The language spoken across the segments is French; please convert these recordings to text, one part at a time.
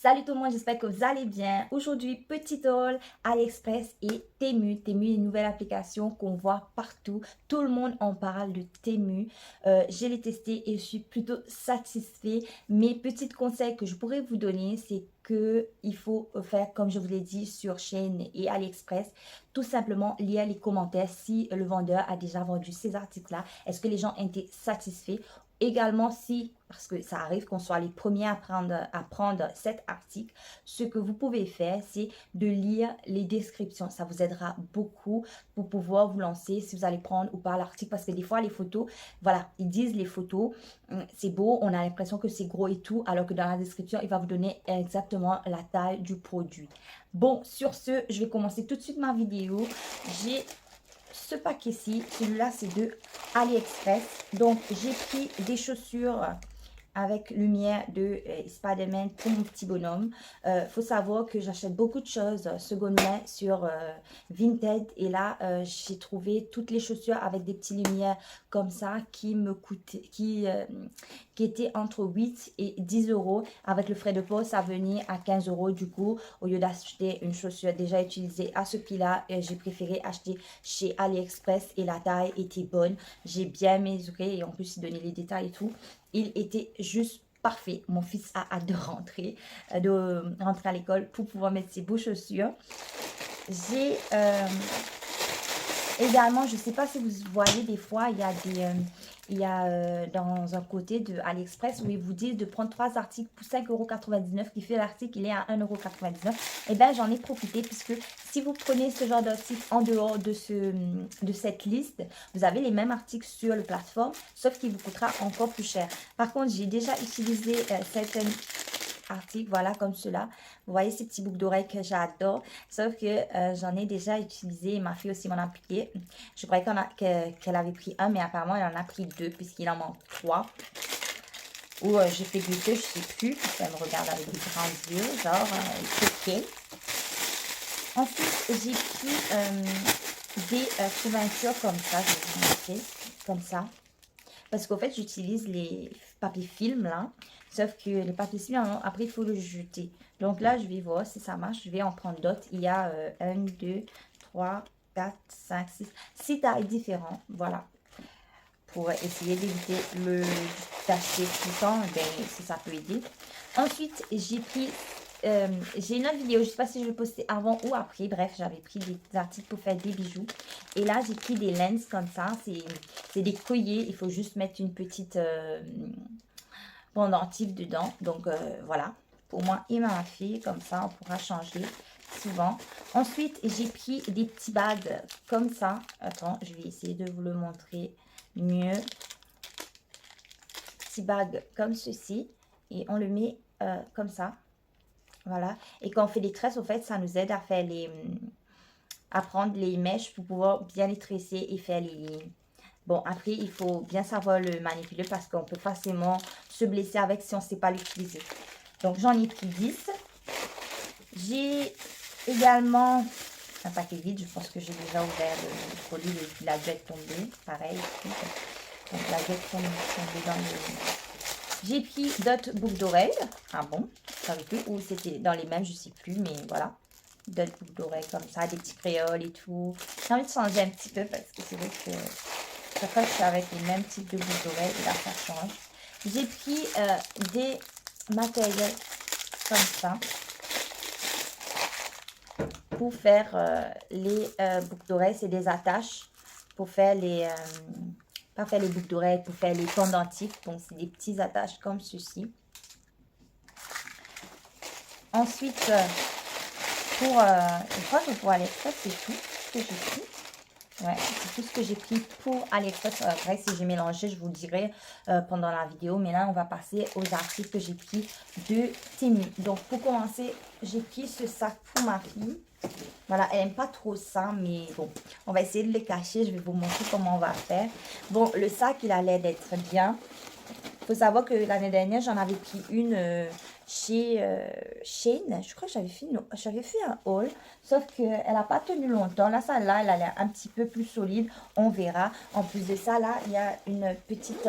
Salut tout le monde, j'espère que vous allez bien. Aujourd'hui, petit haul, AliExpress et Temu. Temu est une nouvelle application qu'on voit partout. Tout le monde en parle de Temu. Je l'ai testé et je suis plutôt satisfait. Mes petits conseils que je pourrais vous donner, c'est que il faut faire comme je vous l'ai dit sur Shein et AliExpress. Tout simplement lire les commentaires si le vendeur a déjà vendu ces articles-là. Est-ce que les gens ont été satisfaits? Également, si, parce que ça arrive qu'on soit les premiers à prendre cet article, ce que vous pouvez faire, c'est de lire les descriptions. Ça vous aidera beaucoup pour pouvoir vous lancer si vous allez prendre ou pas l'article. Parce que des fois, les photos, voilà, ils disent les photos, c'est beau, on a l'impression que c'est gros et tout, alors que dans la description, il va vous donner exactement la taille du produit. Bon, sur ce, je vais commencer tout de suite ma vidéo. J'ai ce paquet-ci, celui-là c'est de AliExpress. Donc j'ai pris des chaussures avec lumière de Spider-Man pour mon petit bonhomme. Faut savoir que j'achète beaucoup de choses seconde main sur Vinted. Et là, j'ai trouvé toutes les chaussures avec des petites lumières comme ça qui me coûtaient, qui étaient entre 8 et 10 euros. Avec le frais de port, ça venait à 15 euros. Du coup, au lieu d'acheter une chaussure déjà utilisée à ce prix-là, j'ai préféré acheter chez AliExpress et la taille était bonne. J'ai bien mesuré et en plus, il donnait les détails et tout. Il était juste parfait. Mon fils a hâte de rentrer à l'école pour pouvoir mettre ses beaux chaussures. J'ai également, je ne sais pas si vous voyez des fois, il y a dans un côté de AliExpress où ils vous disent de prendre 3 articles pour 5,99 € qui fait l'article, il est à 1,99 €. Et bien, j'en ai profité puisque si vous prenez ce genre d'article en dehors de cette liste, vous avez les mêmes articles sur la plateforme, sauf qu'il vous coûtera encore plus cher. Par contre, j'ai déjà utilisé certaines articles, voilà, comme cela. Vous voyez ces petits boucles d'oreilles que j'adore, sauf que j'en ai déjà utilisé. Ma fille aussi m'en a appliqué. Je croyais qu'elle avait pris un, mais apparemment elle en a pris 2 puisqu'il en manque 3. Ou j'ai fait goûter, je sais plus, puisqu'elle me regarde avec des grands yeux, genre ok. Ensuite, j'ai pris des couvertures comme ça, je vais vous montrer, comme ça. Parce qu'en fait, j'utilise les papiers films là. Sauf que le papier film, après, il faut le jeter. Donc là, je vais voir si ça marche. Je vais en prendre d'autres. Il y a 1, 2, 3, 4, 5, 6. 6 tailles différentes. Voilà. Pour essayer d'éviter d'acheter tout le temps. Ben, si ça peut aider. Ensuite, j'ai pris... j'ai une autre vidéo, je ne sais pas si je vais poster avant ou après. Bref, j'avais pris des articles pour faire des bijoux. Et là, j'ai pris des lenses comme ça. C'est des colliers. Il faut juste mettre une petite pendentif dedans. Donc, voilà. Pour moi et ma fille, comme ça, on pourra changer souvent. Ensuite, j'ai pris des petits bagues comme ça. Attends, je vais essayer de vous le montrer mieux. Petits bagues comme ceci. Et on le met comme ça. Voilà. Et quand on fait les tresses, au fait, ça nous aide à faire à prendre les mèches pour pouvoir bien les tresser et faire les lignes. Bon, après, il faut bien savoir le manipuler parce qu'on peut facilement se blesser avec si on ne sait pas l'utiliser. Donc, j'en ai pris 10. J'ai également un paquet vide. Je pense que j'ai déjà ouvert le produit. La dû être tombée. Pareil. Donc, la dû être tombée dans le... J'ai pris d'autres boucles d'oreilles. Ah bon? Je savais plus où c'était dans les mêmes, je sais plus, mais voilà. D'autres boucles d'oreilles comme ça, des petits créoles et tout. J'ai envie de changer un petit peu parce que c'est vrai que chaque fois je suis avec les mêmes types de boucles d'oreilles et là ça change. J'ai pris des matériels comme ça pour faire les boucles d'oreilles. C'est des attaches pour faire les... pas faire les boucles d'oreilles, pour faire les pendentifs. Donc, c'est des petits attaches comme ceci. Ensuite, je crois que pour AliExpress, c'est tout ce que j'ai pris. Ouais, c'est tout ce que j'ai pris pour AliExpress. Après, si j'ai mélangé, je vous le dirai pendant la vidéo. Mais là, on va passer aux articles que j'ai pris de Temu. Donc, pour commencer, j'ai pris ce sac pour ma fille. Voilà, elle n'aime pas trop ça, mais bon, on va essayer de le cacher. Je vais vous montrer comment on va faire. Bon, le sac, il a l'air d'être bien. Il faut savoir que l'année dernière, j'en avais pris une chez Shein. Je crois que j'avais fait un haul, sauf qu'elle n'a pas tenu longtemps. Là, celle-là, elle a l'air un petit peu plus solide. On verra. En plus de ça, là, il y a une petite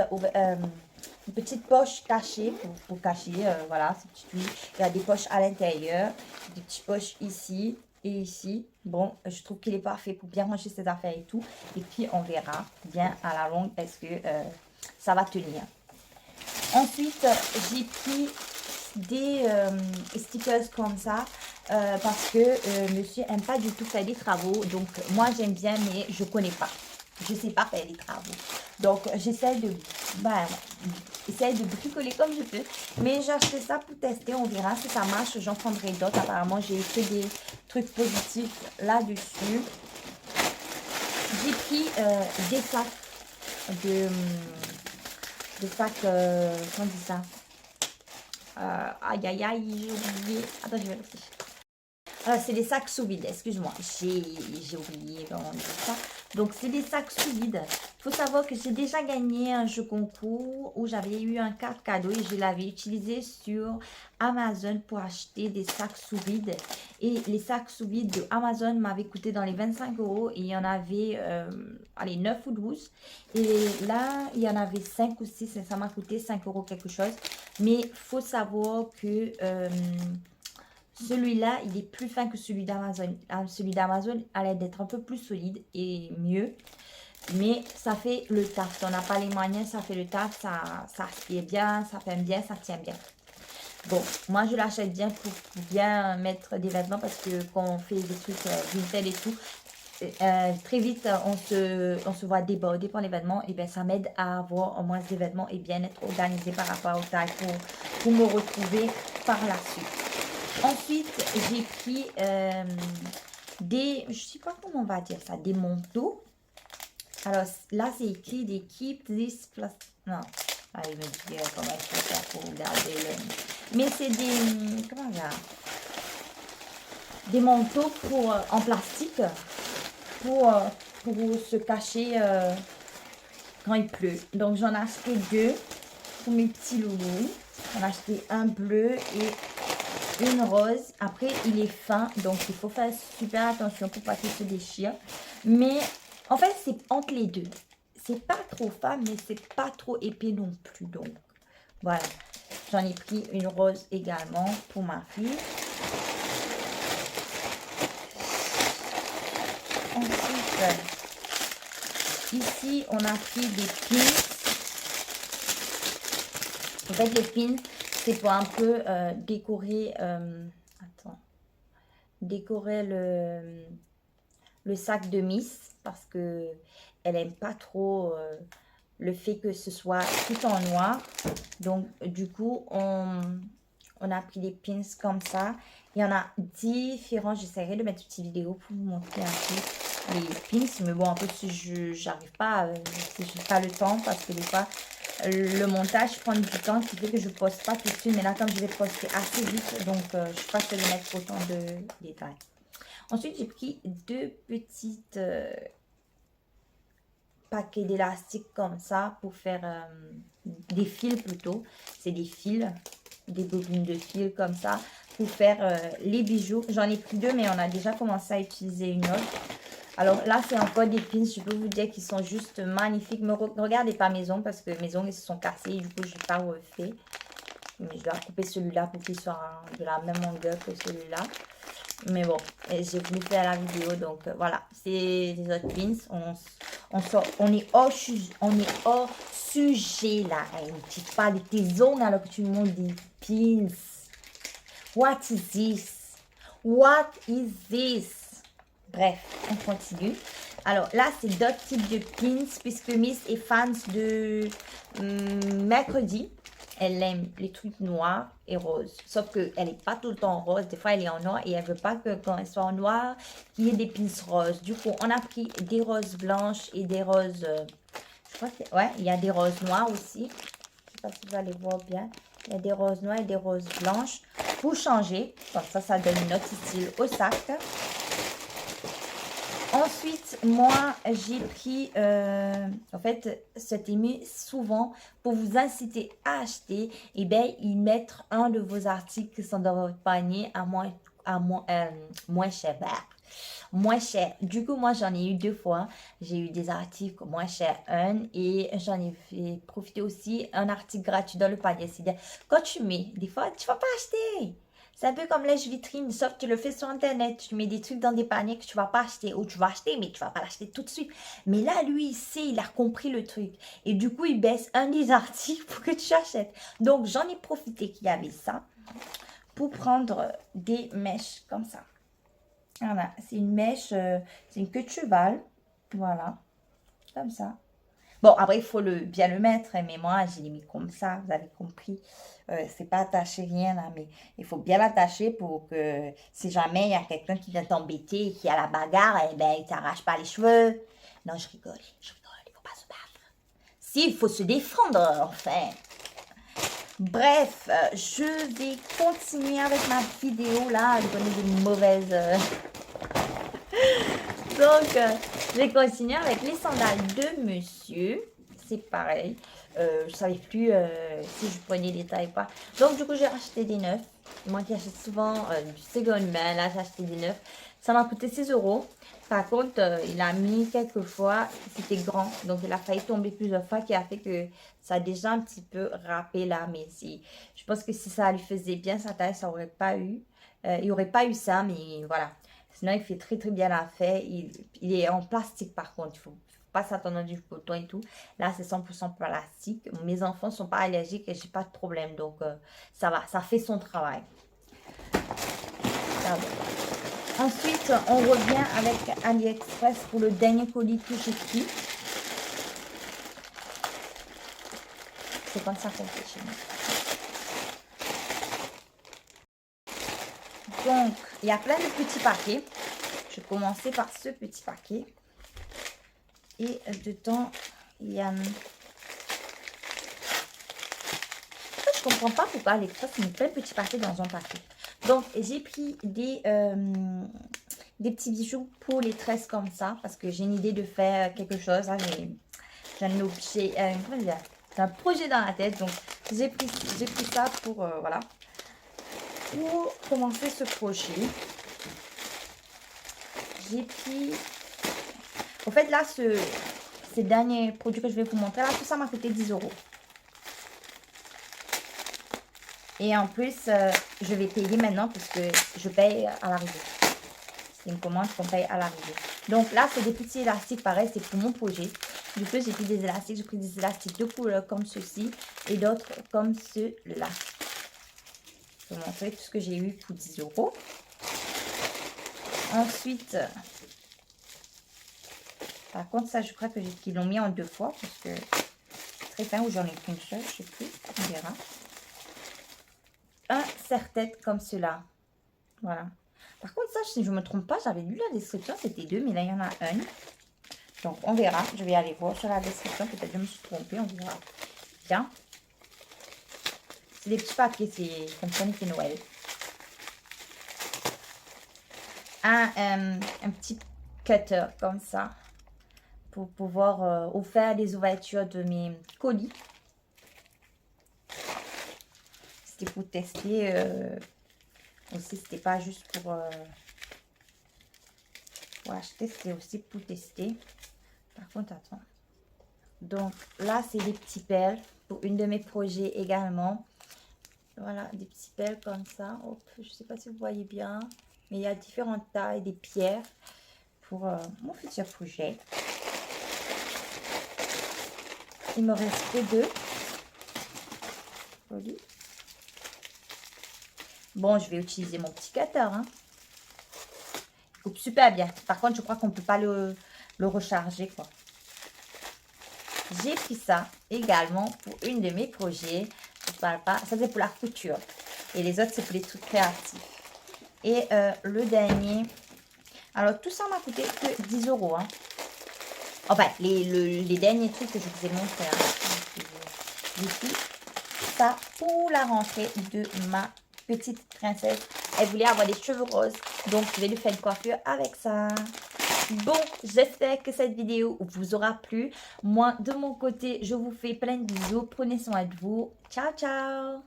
une petite poche cachée pour cacher, voilà, ces petites tuiles. Il y a des poches à l'intérieur, des petites poches ici et ici. Bon, je trouve qu'il est parfait pour bien ranger ses affaires et tout. Et puis, on verra bien à la longue est-ce que ça va tenir. Ensuite, j'ai pris des stickers comme ça parce que monsieur aime pas du tout faire des travaux. Donc, moi, j'aime bien, mais je connais pas. Je sais pas faire des travaux. Donc, j'essaie de bricoler comme je peux. Mais j'ai acheté ça pour tester. On verra si ça marche. J'en prendrai d'autres. Apparemment, j'ai que des trucs positifs là-dessus. J'ai pris des sacs des sacs, comment on dit ça? Aïe, aïe, aïe, j'ai oublié. Attends, je vais réfléchir. C'est des sacs sous vide, excuse-moi. J'ai oublié comment on dit ça. Donc, c'est des sacs sous vide. Il faut savoir que j'ai déjà gagné un jeu concours où j'avais eu un carte cadeau et je l'avais utilisé sur Amazon pour acheter des sacs sous vide. Et les sacs sous vide de Amazon m'avaient coûté dans les 25 € et il y en avait, allez, 9 ou 12. Et là, il y en avait 5 ou 6 et ça m'a coûté 5 € quelque chose. Mais il faut savoir que celui-là, il est plus fin que celui d'Amazon. Celui d'Amazon a l'air d'être un peu plus solide et mieux. Mais ça fait le taf. Si on n'a pas les moyens, ça fait le taf. Ça aspire bien, ça ferme bien, ça tient bien. Bon, moi je l'achète bien pour bien mettre des vêtements parce que quand on fait des trucs vintage et tout, très vite on se voit déborder par les vêtements. Et bien ça m'aide à avoir au moins des vêtements et bien être organisé par rapport aux tailles pour me retrouver par la suite. Ensuite, j'ai pris je sais pas comment on va dire ça, des manteaux. Alors là, c'est écrit des keep this plus. Non, ah, il me dit comment il faut faire pour regarder le. Mais c'est des. Comment dire? Des manteaux en plastique pour se cacher quand il pleut. Donc j'en ai acheté 2 pour mes petits loulous. J'en ai acheté un bleu et une rose. Après, il est fin, donc il faut faire super attention pour pas qu'il se déchire. Mais en fait, c'est entre les deux. C'est pas trop fin, mais c'est pas trop épais non plus. Donc voilà, j'en ai pris une rose également pour ma fille. Ensuite, ici, on a pris des pins. En fait, les pins, c'est pour un peu décorer, décorer le sac de Miss parce que elle aime pas trop le fait que ce soit tout en noir. Donc, du coup, on a pris des pins comme ça. Il y en a différents. J'essaierai de mettre une petite vidéo pour vous montrer un peu les pins. Mais bon, un peu si je n'arrive pas, si je n'ai pas le temps parce que des fois, le montage prend du temps qui fait que je ne poste pas tout de suite. Mais là, comme je vais poster assez vite, donc je ne suis pas sûre de mettre autant de détails. Ensuite, j'ai pris 2 petites paquets d'élastiques comme ça pour faire des fils plutôt. C'est des fils, des bobines de fils comme ça pour faire les bijoux. J'en ai pris 2, mais on a déjà commencé à utiliser une autre. Alors là, c'est encore des pins. Je peux vous dire qu'ils sont juste magnifiques. Ne regardez pas mes ongles parce que mes ongles ils se sont cassés. Du coup, je n'ai pas refait. Mais je dois couper celui-là pour qu'il soit de la même longueur que celui-là. Mais bon, j'ai voulu faire la vidéo. Donc voilà, c'est des autres pins. On est hors sujet là. Tu parles de tes ongles alors que tu me montres des pins. What is this? What is this? Bref, on continue. Alors là, c'est d'autres types de pins puisque Miss est fan de mercredi. Elle aime les trucs noirs et roses. Sauf qu'elle n'est pas tout le temps rose. Des fois, elle est en noir et elle ne veut pas que quand elle soit en noir, qu'il y ait des pins roses. Du coup, on a pris des roses blanches et des roses... je crois que... Ouais, il y a des roses noires aussi. Je ne sais pas si vous allez voir bien. Il y a des roses noires et des roses blanches. Pour changer. Donc ça donne une autre style au sac. Ensuite, moi, j'ai pris, en fait, cet ému souvent pour vous inciter à acheter, et bien, ils mettent un de vos articles qui sont dans votre panier à moins cher. moins cher. Du coup, moi, j'en ai eu 2 fois. J'ai eu des articles moins chers, et j'en ai fait profiter aussi un article gratuit dans le panier. C'est-à-dire, quand tu mets, des fois, tu vas pas acheter. C'est un peu comme lèche-vitrine, sauf que tu le fais sur Internet. Tu mets des trucs dans des paniers que tu vas pas acheter. Ou tu vas acheter, mais tu vas pas l'acheter tout de suite. Mais là, lui, il sait, il a compris le truc. Et du coup, il baisse un des articles pour que tu achètes. Donc, j'en ai profité qu'il y avait ça pour prendre des mèches comme ça. Voilà, c'est une mèche, c'est une queue de cheval. Voilà, comme ça. Bon, après, il faut bien le mettre, hein, mais moi, j'ai mis comme ça, vous avez compris. C'est pas attaché rien là, mais il faut bien l'attacher pour que si jamais il y a quelqu'un qui vient t'embêter et qui a la bagarre, eh ben, il t'arrache pas les cheveux. Non, je rigole, il faut pas se battre. Si, il faut se défendre, enfin. Bref, je vais continuer avec ma vidéo là. Je connais des mauvaises. Donc, je vais continuer avec les sandales de monsieur. C'est pareil. Je ne savais plus si je prenais des tailles ou pas. Donc, du coup, j'ai acheté des neufs. Moi qui achète souvent du seconde main, là, j'ai acheté des neufs. Ça m'a coûté 6 euros. Par contre, il a mis quelques fois, c'était grand. Donc, il a failli tomber plusieurs fois, qui a fait que ça a déjà un petit peu râpé là. Mais je pense que si ça lui faisait bien sa taille, ça n'aurait pas eu. Il n'y aurait pas eu ça, mais voilà. Sinon, il fait très très bien l'affaire. Il est en plastique par contre. Il ne faut pas s'attendre à du coton et tout. Là, c'est 100% plastique. Mes enfants ne sont pas allergiques et j'ai pas de problème. Donc, ça va. Ça fait son travail. Ça va. Ensuite, on revient avec AliExpress pour le dernier colis que j'ai pris. C'est comme ça qu'on fait chez nous. Donc, il y a plein de petits paquets. Je vais commencer par ce petit paquet. Et dedans, il y a... Je comprends pas pourquoi AliExpress met plein de petits paquets dans un paquet. Donc, j'ai pris des petits bijoux pour les tresses comme ça. Parce que j'ai une idée de faire quelque chose. J'ai un objet, comment dire, c'est un projet dans la tête. Donc, j'ai pris ça pour, voilà. Pour commencer ce projet. J'ai pris... En fait, là, ces derniers produits que je vais vous montrer, là, tout ça m'a coûté 10 euros. Et en plus, je vais payer maintenant parce que je paye à l'arrivée. C'est une commande qu'on paye à l'arrivée. Donc là, c'est des petits élastiques, pareil, c'est pour mon projet. Du coup, j'ai pris des élastiques. J'ai pris des élastiques de couleur comme ceci et d'autres comme ceux-là. Je vais vous montrer tout ce que j'ai eu pour 10 euros. Ensuite, par contre, ça, je crois qu'ils l'ont mis en 2 fois parce que c'est très fin, ou j'en ai qu'une seule, je sais plus, on verra. Un serre-tête comme cela. Voilà. Par contre, ça, si je ne me trompe pas, j'avais lu la description, c'était 2, mais là, il y en a un. Donc, on verra. Je vais aller voir sur la description. Peut-être que je me suis trompée, on verra. Bien. C'est des petits papiers, c'est comme ça, c'est Noël. Un petit cutter comme ça pour pouvoir faire les ouvertures de mes colis. C'était pour tester aussi, c'était pas juste pour acheter, c'était aussi pour tester. Par contre, attends. Donc là, c'est des petits pelles pour une de mes projets également. Voilà, des petits pelles comme ça. Hop, je sais pas si vous voyez bien, mais il y a différentes tailles, des pierres pour mon futur projet. Il me reste que 2. Joli. Bon, je vais utiliser mon petit cutter. Hein. Il coupe super bien. Par contre, je crois qu'on ne peut pas le recharger, quoi. J'ai pris ça également pour une de mes projets. Je parle pas. Ça, c'est pour la couture. Et les autres, c'est pour les trucs créatifs. Et le dernier. Alors, tout ça m'a coûté que 10 euros. Hein. Enfin, les derniers trucs que je vous ai montrés. Hein. J'ai pris ça pour la rentrée de ma petite princesse. Elle voulait avoir des cheveux roses. Donc, je vais lui faire une coiffure avec ça. Bon, j'espère que cette vidéo vous aura plu. Moi, de mon côté, je vous fais plein de bisous. Prenez soin de vous. Ciao, ciao.